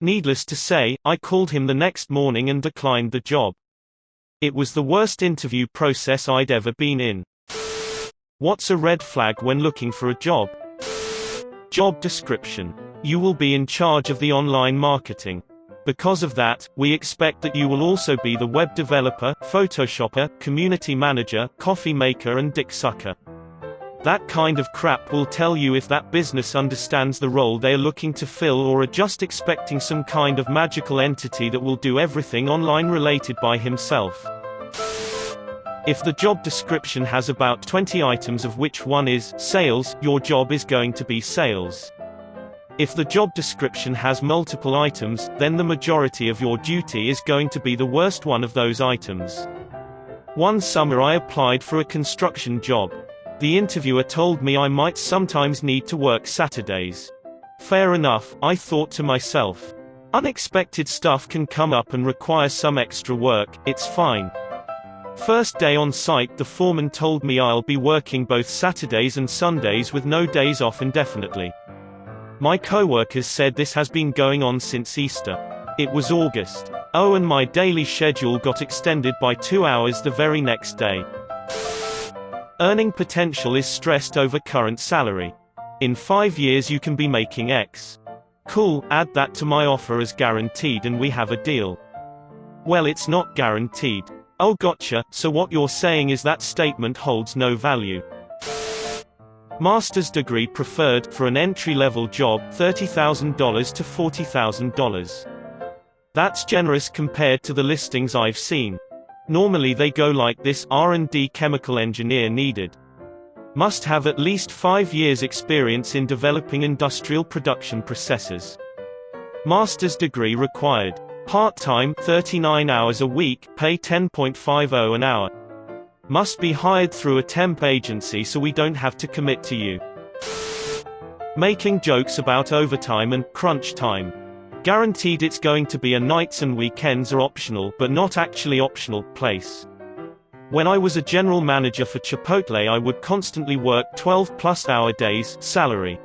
Needless to say, I called him the next morning and declined the job. It was the worst interview process I'd ever been in. What's a red flag when looking for a job? Job description. You will be in charge of the online marketing. Because of that, we expect that you will also be the web developer, photoshopper, community manager, coffee maker and dick sucker. That kind of crap will tell you if that business understands the role they are looking to fill or are just expecting some kind of magical entity that will do everything online related by himself. If the job description has about 20 items of which one is sales, your job is going to be sales. If the job description has multiple items, then the majority of your duty is going to be the worst one of those items. One summer I applied for a construction job. The interviewer told me I might sometimes need to work Saturdays. Fair enough, I thought to myself. Unexpected stuff can come up and require some extra work, it's fine. First day on site, the foreman told me I'll be working both Saturdays and Sundays with no days off indefinitely. My coworkers said this has been going on since Easter. It was August. Oh, and my daily schedule got extended by 2 hours the very next day. Earning potential is stressed over current salary. In 5 years you can be making X. Cool, add that to my offer as guaranteed and we have a deal. Well, it's not guaranteed. Oh gotcha, so what you're saying is that statement holds no value. Master's degree preferred, for an entry-level job, $30,000 to $40,000. That's generous compared to the listings I've seen. Normally they go like this: R&D chemical engineer needed. Must have at least 5 years experience in developing industrial production processes. Master's degree required. Part-time, 39 hours a week, pay $10.50 an hour. Must be hired through a temp agency so we don't have to commit to you. Making jokes about overtime and crunch time. Guaranteed it's going to be a nights and weekends are optional but not actually optional place. When I was a general manager for Chipotle I would constantly work 12+ hour days, salary.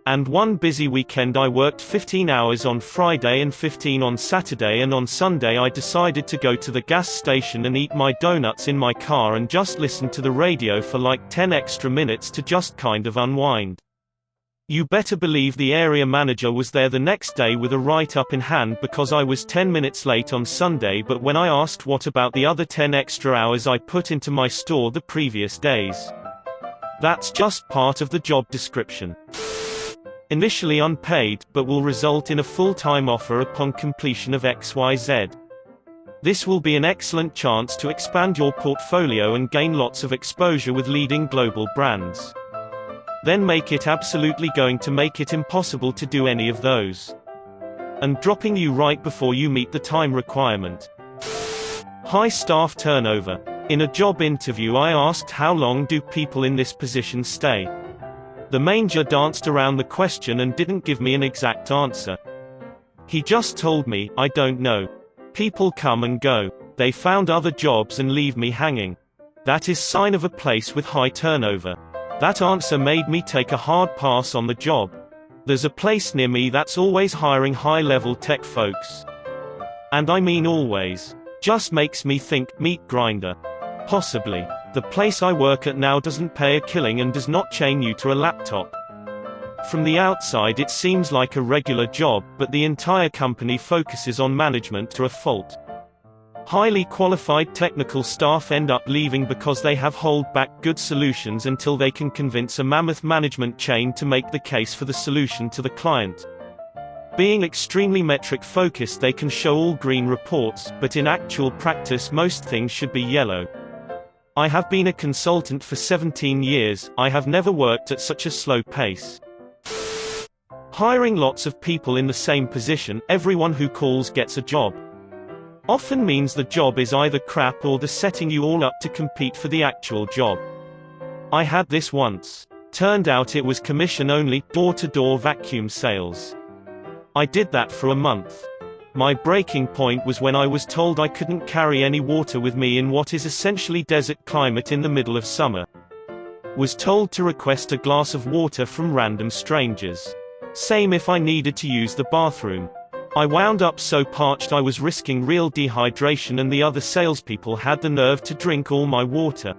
And one busy weekend I worked 15 hours on Friday and 15 on Saturday, and on Sunday I decided to go to the gas station and eat my donuts in my car and just listen to the radio for like 10 extra minutes to just kind of unwind. You better believe the area manager was there the next day with a write-up in hand because I was 10 minutes late on Sunday, but when I asked what about the other 10 extra hours I put into my store the previous days. That's just part of the job description. Initially unpaid, but will result in a full-time offer upon completion of XYZ. This will be an excellent chance to expand your portfolio and gain lots of exposure with leading global brands. Then make it absolutely going to make it impossible to do any of those. And dropping you right before you meet the time requirement. High staff turnover. In a job interview I asked how long do people in this position stay. The manager danced around the question and didn't give me an exact answer. He just told me, I don't know. People come and go. They found other jobs and leave me hanging. That is sign of a place with high turnover. That answer made me take a hard pass on the job. There's a place near me that's always hiring high-level tech folks. And I mean always. Just makes me think, meat grinder. Possibly. The place I work at now doesn't pay a killing and does not chain you to a laptop. From the outside it seems like a regular job, but the entire company focuses on management to a fault. Highly qualified technical staff end up leaving because they have held back good solutions until they can convince a mammoth management chain to make the case for the solution to the client. Being extremely metric focused, they can show all green reports, but in actual practice most things should be yellow. I have been a consultant for 17 years, I have never worked at such a slow pace. Hiring lots of people in the same position, everyone who calls gets a job. Often means the job is either crap or they're setting you all up to compete for the actual job. I had this once. Turned out it was commission only, door-to-door vacuum sales. I did that for a month. My breaking point was when I was told I couldn't carry any water with me in what is essentially desert climate in the middle of summer. Was told to request a glass of water from random strangers. Same if I needed to use the bathroom. I wound up so parched I was risking real dehydration, and the other salespeople had the nerve to drink all my water.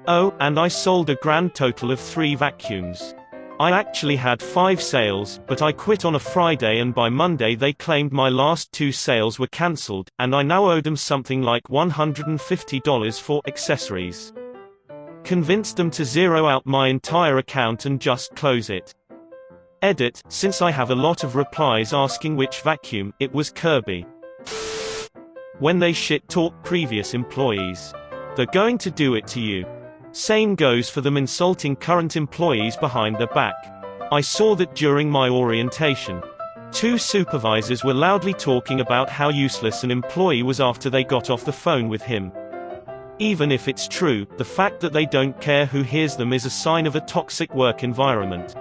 Oh, and I sold a grand total of 3 vacuums. I actually had 5 sales, but I quit on a Friday, and by Monday they claimed my last 2 sales were cancelled, and I now owed them something like $150 for accessories. Convinced them to zero out my entire account and just close it. Edit, since I have a lot of replies asking which vacuum, it was Kirby. When they shit-talk previous employees, they're going to do it to you. Same goes for them insulting current employees behind their back. I saw that during my orientation. 2 supervisors were loudly talking about how useless an employee was after they got off the phone with him. Even if it's true, the fact that they don't care who hears them is a sign of a toxic work environment.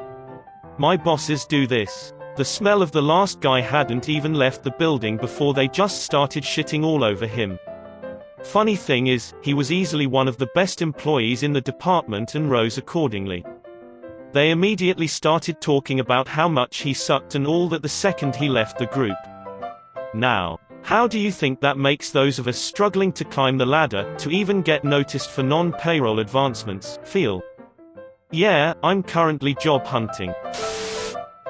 My bosses do this. The smell of the last guy hadn't even left the building before they just started shitting all over him. Funny thing is, he was easily one of the best employees in the department and rose accordingly. They immediately started talking about how much he sucked and all that the second he left the group. Now, how do you think that makes those of us struggling to climb the ladder, to even get noticed for non-payroll advancements, feel? Yeah, I'm currently job hunting.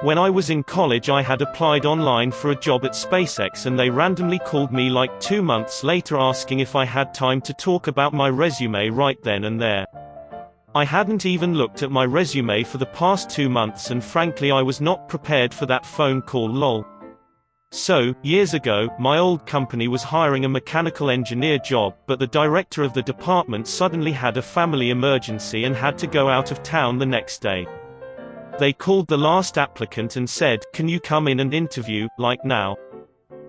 When I was in college I had applied online for a job at SpaceX, and they randomly called me like 2 months later asking if I had time to talk about my resume right then and there. I hadn't even looked at my resume for the past 2 months, and frankly I was not prepared for that phone call, lol. So, years ago, my old company was hiring a mechanical engineer job, but the director of the department suddenly had a family emergency and had to go out of town the next day. They called the last applicant and said, "Can you come in and interview, like now?"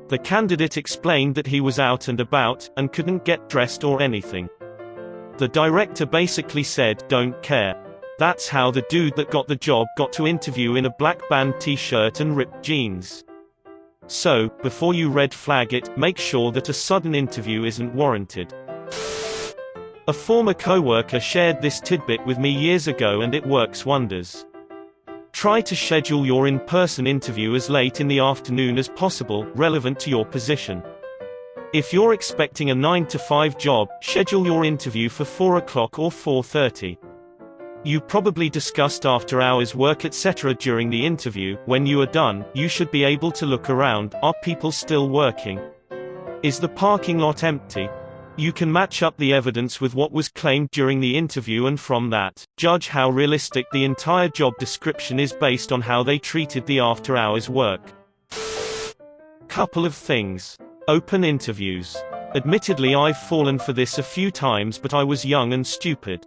The candidate explained that he was out and about, and couldn't get dressed or anything. The director basically said, "Don't care." That's how the dude that got the job got to interview in a black band t-shirt and ripped jeans. So, before you red flag it, make sure that a sudden interview isn't warranted. A former coworker shared this tidbit with me years ago, and it works wonders. Try to schedule your in-person interview as late in the afternoon as possible, relevant to your position. If you're expecting a 9 to 5 job, schedule your interview for 4 o'clock or 4:30. You probably discussed after-hours work etc. during the interview. When you are done, you should be able to look around. Are people still working? Is the parking lot empty? You can match up the evidence with what was claimed during the interview, and from that, judge how realistic the entire job description is based on how they treated the after-hours work. Couple of things. Open interviews. Admittedly I've fallen for this a few times, but I was young and stupid.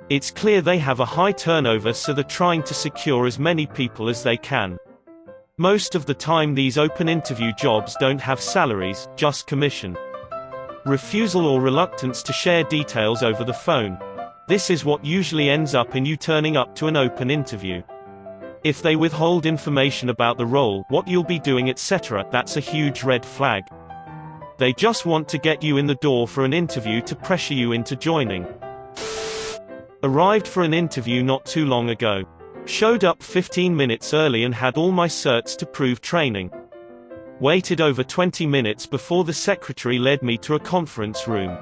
It's clear they have a high turnover, so they're trying to secure as many people as they can. Most of the time these open interview jobs don't have salaries, just commission. Refusal or reluctance to share details over the phone. This is what usually ends up in you turning up to an open interview. If they withhold information about the role, what you'll be doing etc., that's a huge red flag. They just want to get you in the door for an interview to pressure you into joining. Arrived for an interview not too long ago. Showed up 15 minutes early and had all my certs to prove training. Waited over 20 minutes before the secretary led me to a conference room.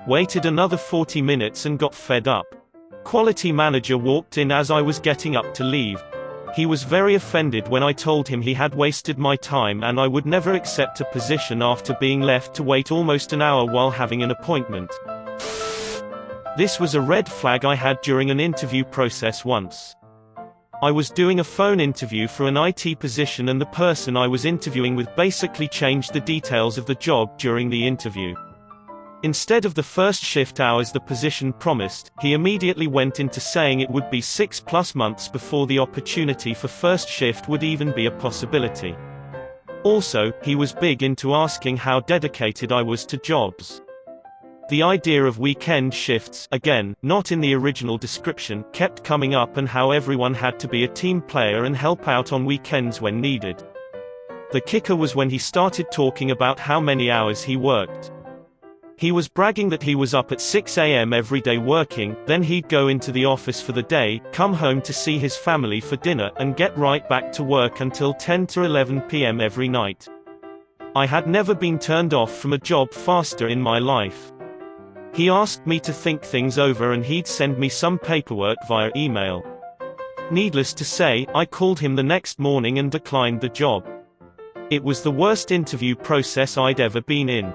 Waited another 40 minutes and got fed up. Quality manager walked in as I was getting up to leave. He was very offended when I told him he had wasted my time and I would never accept a position after being left to wait almost an hour while having an appointment. This was a red flag I had during an interview process once. I was doing a phone interview for an IT position, and the person I was interviewing with basically changed the details of the job during the interview. Instead of the first shift hours the position promised, he immediately went into saying it would be 6+ months before the opportunity for first shift would even be a possibility. Also, he was big into asking how dedicated I was to jobs. The idea of weekend shifts, again, not in the original description, kept coming up, and how everyone had to be a team player and help out on weekends when needed. The kicker was when he started talking about how many hours he worked. He was bragging that he was up at 6 a.m. every day working, then he'd go into the office for the day, come home to see his family for dinner, and get right back to work until 10 to 11 p.m. every night. I had never been turned off from a job faster in my life. He asked me to think things over and he'd send me some paperwork via email. Needless to say, I called him the next morning and declined the job. It was the worst interview process I'd ever been in.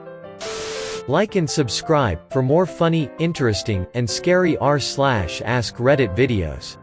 Like and subscribe for more funny, interesting, and scary r/ask Reddit videos.